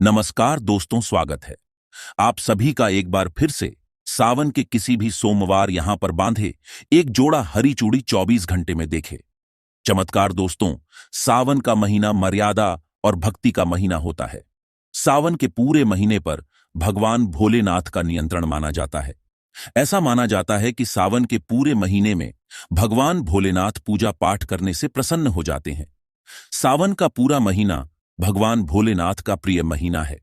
नमस्कार दोस्तों, स्वागत है आप सभी का एक बार फिर से। सावन के किसी भी सोमवार यहां पर बांधे एक जोड़ा हरी चूड़ी 24 घंटे में देखे। चमत्कार दोस्तों, सावन का महीना मर्यादा और भक्ति का महीना होता है। सावन के पूरे महीने पर भगवान भोलेनाथ का नियंत्रण माना जाता है। ऐसा माना जाता है कि सावन के पूरे महीने में भगवान भोलेनाथ पूजा पाठ करने से प्रसन्न हो जाते हैं। सावन का पूरा महीना भगवान भोलेनाथ का प्रिय महीना है।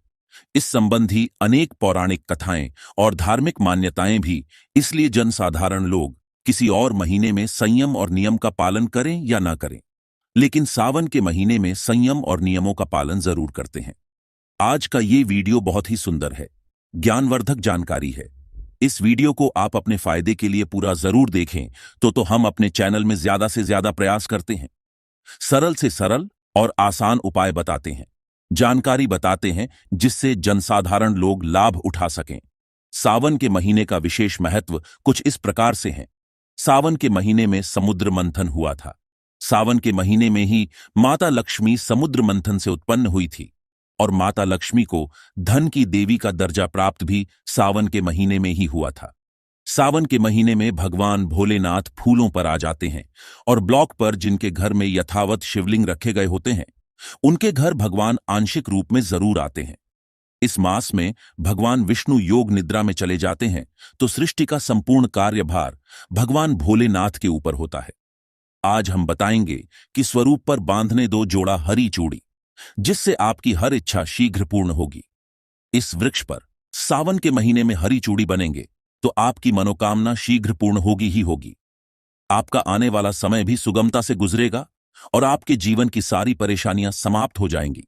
इस संबंधी अनेक पौराणिक कथाएं और धार्मिक मान्यताएं भी, इसलिए जनसाधारण लोग किसी और महीने में संयम और नियम का पालन करें या ना करें, लेकिन सावन के महीने में संयम और नियमों का पालन जरूर करते हैं। आज का ये वीडियो बहुत ही सुंदर है, ज्ञानवर्धक जानकारी है। इस वीडियो को आप अपने फायदे के लिए पूरा जरूर देखें, तो हम अपने चैनल में ज्यादा से ज्यादा प्रयास करते हैं। सरल से सरल और आसान उपाय बताते हैं, जानकारी बताते हैं जिससे जनसाधारण लोग लाभ उठा सकें। सावन के महीने का विशेष महत्व कुछ इस प्रकार से है। सावन के महीने में समुद्र मंथन हुआ था। सावन के महीने में ही माता लक्ष्मी समुद्र मंथन से उत्पन्न हुई थी और माता लक्ष्मी को धन की देवी का दर्जा प्राप्त भी सावन के महीने में ही हुआ था। सावन के महीने में भगवान भोलेनाथ फूलों पर आ जाते हैं और ब्लॉक पर जिनके घर में यथावत शिवलिंग रखे गए होते हैं, उनके घर भगवान आंशिक रूप में जरूर आते हैं। इस मास में भगवान विष्णु योग निद्रा में चले जाते हैं, तो सृष्टि का संपूर्ण कार्यभार भगवान भोलेनाथ के ऊपर होता है। आज हम बताएंगे कि स्वरूप पर बांधने दो जोड़ा हरी चूड़ी, जिससे आपकी हर इच्छा शीघ्र पूर्ण होगी। इस वृक्ष पर सावन के महीने में हरी चूड़ी बनेंगे तो आपकी मनोकामना शीघ्र पूर्ण होगी ही होगी। आपका आने वाला समय भी सुगमता से गुजरेगा और आपके जीवन की सारी परेशानियां समाप्त हो जाएंगी।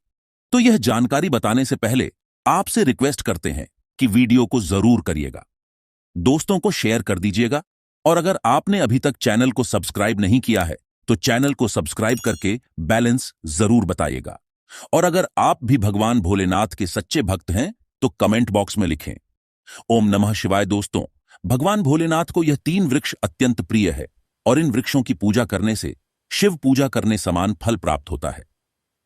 तो यह जानकारी बताने से पहले आपसे रिक्वेस्ट करते हैं कि वीडियो को जरूर करिएगा, दोस्तों को शेयर कर दीजिएगा, और अगर आपने अभी तक चैनल को सब्सक्राइब नहीं किया है तो चैनल को सब्सक्राइब करके बैलेंस जरूर बताइएगा। और अगर आप भी भगवान भोलेनाथ के सच्चे भक्त हैं तो कमेंट बॉक्स में लिखें ओम नमः शिवाय। दोस्तों, भगवान भोलेनाथ को यह 3 वृक्ष अत्यंत प्रिय है और इन वृक्षों की पूजा करने से शिव पूजा करने समान फल प्राप्त होता है।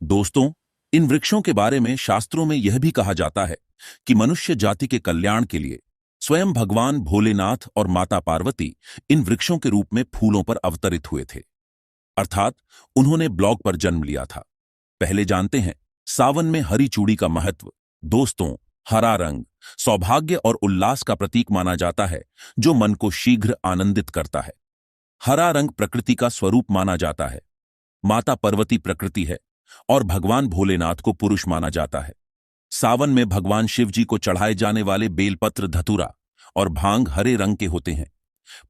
दोस्तों, इन वृक्षों के बारे में शास्त्रों में यह भी कहा जाता है कि मनुष्य जाति के कल्याण के लिए स्वयं भगवान भोलेनाथ और माता पार्वती इन वृक्षों के रूप में फूलों पर अवतरित हुए थे, अर्थात उन्होंने ब्लॉक पर जन्म लिया था। पहले जानते हैं सावन में हरी चूड़ी का महत्व। दोस्तों, हरा रंग सौभाग्य और उल्लास का प्रतीक माना जाता है, जो मन को शीघ्र आनंदित करता है। हरा रंग प्रकृति का स्वरूप माना जाता है। माता पार्वती प्रकृति है और भगवान भोलेनाथ को पुरुष माना जाता है। सावन में भगवान शिव जी को चढ़ाए जाने वाले बेलपत्र, धतूरा और भांग हरे रंग के होते हैं।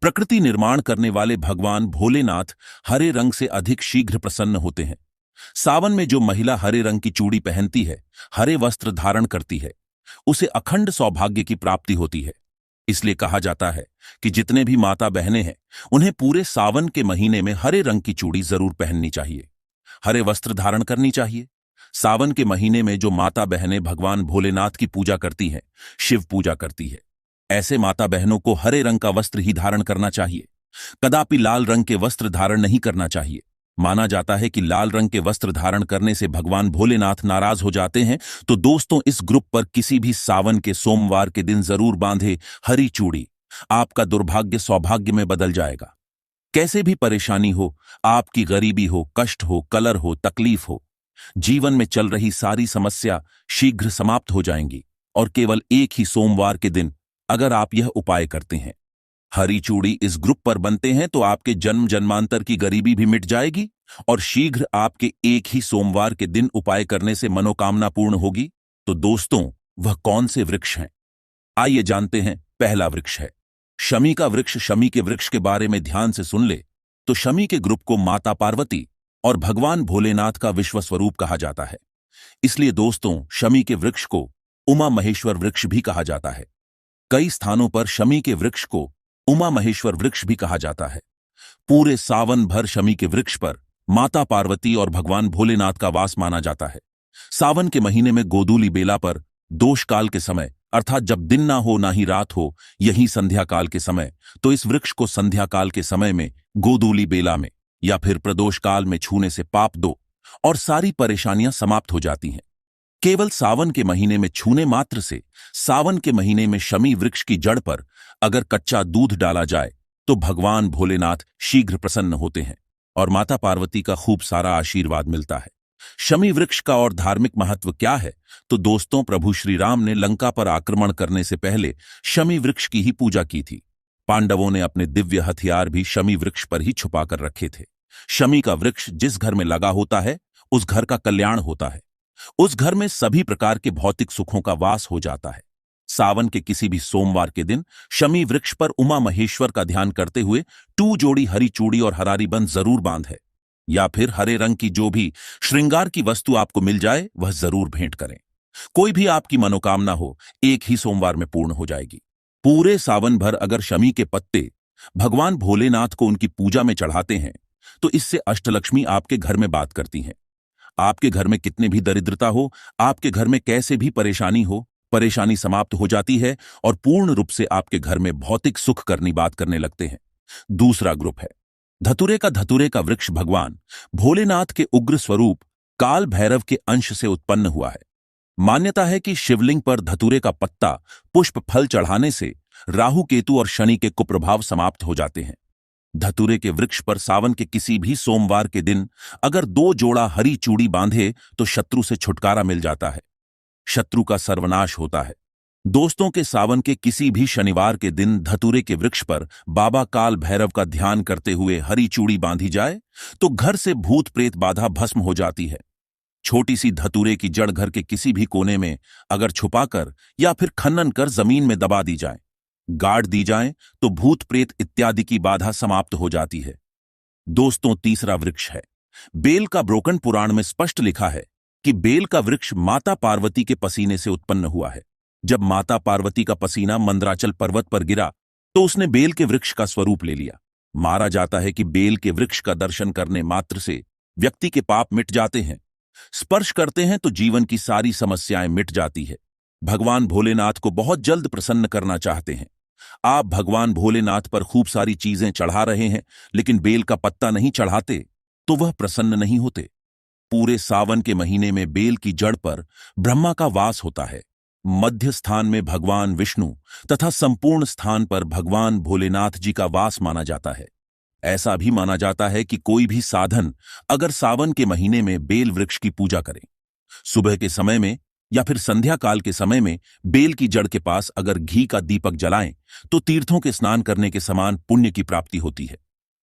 प्रकृति निर्माण करने वाले भगवान भोलेनाथ हरे रंग से अधिक शीघ्र प्रसन्न होते हैं। सावन में जो महिला हरे रंग की चूड़ी पहनती है, हरे वस्त्र धारण करती है, उसे अखंड सौभाग्य की प्राप्ति होती है। इसलिए कहा जाता है कि जितने भी माता बहनें हैं, उन्हें पूरे सावन के महीने में हरे रंग की चूड़ी जरूर पहननी चाहिए, हरे वस्त्र धारण करनी चाहिए। सावन के महीने में जो माता बहनें भगवान भोलेनाथ की पूजा करती हैं, शिव पूजा करती है, ऐसे माता बहनों को हरे रंग का वस्त्र ही धारण करना चाहिए। कदापि लाल रंग के वस्त्र धारण नहीं करना चाहिए। माना जाता है कि लाल रंग के वस्त्र धारण करने से भगवान भोलेनाथ नाराज हो जाते हैं। तो दोस्तों, इस ग्रुप पर किसी भी सावन के सोमवार के दिन जरूर बांधे हरी चूड़ी। आपका दुर्भाग्य सौभाग्य में बदल जाएगा। कैसे भी परेशानी हो, आपकी गरीबी हो, कष्ट हो, कलर हो, तकलीफ हो, जीवन में चल रही सारी समस्या शीघ्र समाप्त हो जाएंगी। और केवल एक ही सोमवार के दिन अगर आप यह उपाय करते हैं, हरी चूड़ी इस ग्रुप पर बनते हैं, तो आपके जन्म जन्मांतर की गरीबी भी मिट जाएगी और शीघ्र आपके एक ही सोमवार के दिन उपाय करने से मनोकामना पूर्ण होगी। तो दोस्तों, वह कौन से वृक्ष हैं? आइए जानते हैं। पहला वृक्ष है शमी का वृक्ष। शमी के वृक्ष के बारे में ध्यान से सुन ले तो शमी के ग्रुप को माता पार्वती और भगवान भोलेनाथ का विश्व स्वरूप कहा जाता है। इसलिए दोस्तों, शमी के वृक्ष को उमा महेश्वर वृक्ष भी कहा जाता है। कई स्थानों पर शमी के वृक्ष को उमा महेश्वर वृक्ष भी कहा जाता है। पूरे सावन भर शमी के वृक्ष पर माता पार्वती और भगवान भोलेनाथ का वास माना जाता है। सावन के महीने में गोधूली बेला पर दोष काल के समय, अर्थात जब दिन ना हो ना ही रात हो, यही संध्या काल के समय, तो इस वृक्ष को संध्या काल के समय में गोधूली बेला में या फिर प्रदोष काल में छूने से पाप दो और सारी परेशानियां समाप्त हो जाती हैं। केवल सावन के महीने में छूने मात्र से सावन के महीने में शमी वृक्ष की जड़ पर अगर कच्चा दूध डाला जाए तो भगवान भोलेनाथ शीघ्र प्रसन्न होते हैं और माता पार्वती का खूब सारा आशीर्वाद मिलता है। शमी वृक्ष का और धार्मिक महत्व क्या है? तो दोस्तों, प्रभु श्री राम ने लंका पर आक्रमण करने से पहले शमी वृक्ष की ही पूजा की थी। पांडवों ने अपने दिव्य हथियार भी शमी वृक्ष पर ही छुपा कर रखे थे। शमी का वृक्ष जिस घर में लगा होता है उस घर का कल्याण होता है, उस घर में सभी प्रकार के भौतिक सुखों का वास हो जाता है। सावन के किसी भी सोमवार के दिन शमी वृक्ष पर उमा महेश्वर का ध्यान करते हुए 2 जोड़ी हरी चूड़ी और हरारी बंद जरूर बांधे, या फिर हरे रंग की जो भी श्रृंगार की वस्तु आपको मिल जाए वह जरूर भेंट करें। कोई भी आपकी मनोकामना हो एक ही सोमवार में पूर्ण हो जाएगी। पूरे सावन भर अगर शमी के पत्ते भगवान भोलेनाथ को उनकी पूजा में चढ़ाते हैं तो इससे अष्टलक्ष्मी आपके घर में बात करती हैं। आपके घर में कितने भी दरिद्रता हो, आपके घर में कैसे भी परेशानी हो, परेशानी समाप्त हो जाती है और पूर्ण रूप से आपके घर में भौतिक सुख करनी बात करने लगते हैं। दूसरा ग्रुप है धतूरे का। धतूरे का वृक्ष भगवान भोलेनाथ के उग्र स्वरूप काल भैरव के अंश से उत्पन्न हुआ है। मान्यता है कि शिवलिंग पर धतूरे का पत्ता पुष्प फल चढ़ाने से राहु केतु और शनि के कुप्रभाव समाप्त हो जाते हैं। धतूरे के वृक्ष पर सावन के किसी भी सोमवार के दिन अगर 2 जोड़ा हरी चूड़ी बांधे तो शत्रु से छुटकारा मिल जाता है, शत्रु का सर्वनाश होता है। दोस्तों के सावन के किसी भी शनिवार के दिन धतूरे के वृक्ष पर बाबा काल भैरव का ध्यान करते हुए हरी चूड़ी बांधी जाए तो घर से भूत प्रेत बाधा भस्म हो जाती है। छोटी सी धतूरे की जड़ घर के किसी भी कोने में अगर छुपाकर या फिर खनन कर जमीन में दबा दी जाए, गाड़ दी जाए तो भूत प्रेत इत्यादि की बाधा समाप्त हो जाती है। दोस्तों, तीसरा वृक्ष है बेल का। ब्रोकन पुराण में स्पष्ट लिखा है कि बेल का वृक्ष माता पार्वती के पसीने से उत्पन्न हुआ है। जब माता पार्वती का पसीना मंदराचल पर्वत पर गिरा तो उसने बेल के वृक्ष का स्वरूप ले लिया। माना जाता है कि बेल के वृक्ष का दर्शन करने मात्र से व्यक्ति के पाप मिट जाते हैं, स्पर्श करते हैं तो जीवन की सारी समस्याएं मिट जाती है। भगवान भोलेनाथ को बहुत जल्द प्रसन्न करना चाहते हैं। आप भगवान भोलेनाथ पर खूब सारी चीजें चढ़ा रहे हैं लेकिन बेल का पत्ता नहीं चढ़ाते तो वह प्रसन्न नहीं होते। पूरे सावन के महीने में बेल की जड़ पर ब्रह्मा का वास होता है। मध्य स्थान में भगवान विष्णु तथा संपूर्ण स्थान पर भगवान भोलेनाथ जी का वास माना जाता है। ऐसा भी माना जाता है कि कोई भी साधन अगर सावन के महीने में बेल वृक्ष की पूजा करें, सुबह के समय में या फिर संध्या काल के समय में बेल की जड़ के पास अगर घी का दीपक जलाएं तो तीर्थों के स्नान करने के समान पुण्य की प्राप्ति होती है।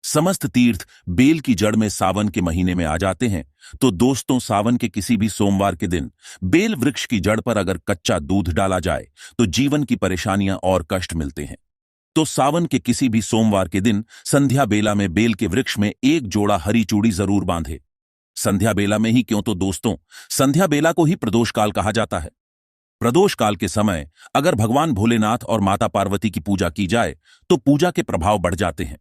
समस्त तीर्थ बेल की जड़ में सावन के महीने में आ जाते हैं। तो दोस्तों, सावन के किसी भी सोमवार के दिन बेल वृक्ष की जड़ पर अगर कच्चा दूध डाला जाए तो जीवन की परेशानियां और कष्ट मिलते हैं। तो सावन के किसी भी सोमवार के दिन संध्या बेला में बेल के वृक्ष में 1 जोड़ा हरी चूड़ी जरूर बांधे। संध्या बेला में ही क्यों, तो दोस्तों, संध्या बेला को ही प्रदोष काल कहा जाता है। प्रदोष काल के समय अगर भगवान भोलेनाथ और माता पार्वती की पूजा की जाए तो पूजा के प्रभाव बढ़ जाते हैं।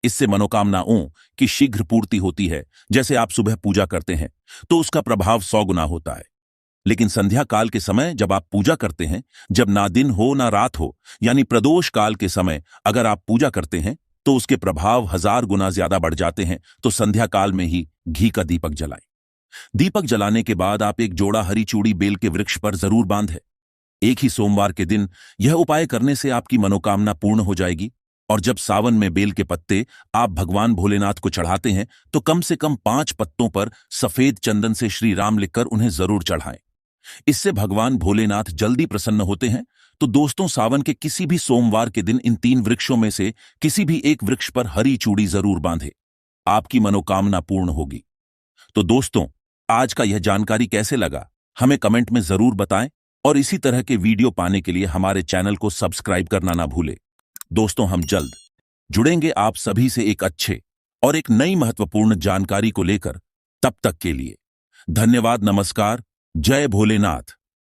इससे मनोकामनाओं की शीघ्र पूर्ति होती है। जैसे आप सुबह पूजा करते हैं तो उसका प्रभाव 100 गुना होता है, लेकिन संध्या काल के समय जब आप पूजा करते हैं, जब ना दिन हो ना रात हो, यानी प्रदोष काल के समय अगर आप पूजा करते हैं तो उसके प्रभाव 1000 गुना ज्यादा बढ़ जाते हैं। तो संध्या काल में ही घी का दीपक जलाएं। दीपक जलाने के बाद आप 1 जोड़ा हरी चूड़ी बेल के वृक्ष पर जरूर बांधें। एक ही सोमवार के दिन यह उपाय करने से आपकी मनोकामना पूर्ण हो जाएगी। और जब सावन में बेल के पत्ते आप भगवान भोलेनाथ को चढ़ाते हैं तो कम से कम 5 पत्तों पर सफेद चंदन से श्री राम लिखकर उन्हें जरूर चढ़ाएं। इससे भगवान भोलेनाथ जल्दी प्रसन्न होते हैं। तो दोस्तों, सावन के किसी भी सोमवार के दिन इन 3 वृक्षों में से किसी भी एक वृक्ष पर हरी चूड़ी जरूर बांधे, आपकी मनोकामना पूर्ण होगी। तो दोस्तों, आज का यह जानकारी कैसे लगा हमें कमेंट में जरूर बताएं और इसी तरह के वीडियो पाने के लिए हमारे चैनल को सब्सक्राइब करना ना भूलें। दोस्तों, हम जल्द जुड़ेंगे आप सभी से एक अच्छे और एक नई महत्वपूर्ण जानकारी को लेकर। तब तक के लिए धन्यवाद, नमस्कार, जय भोलेनाथ।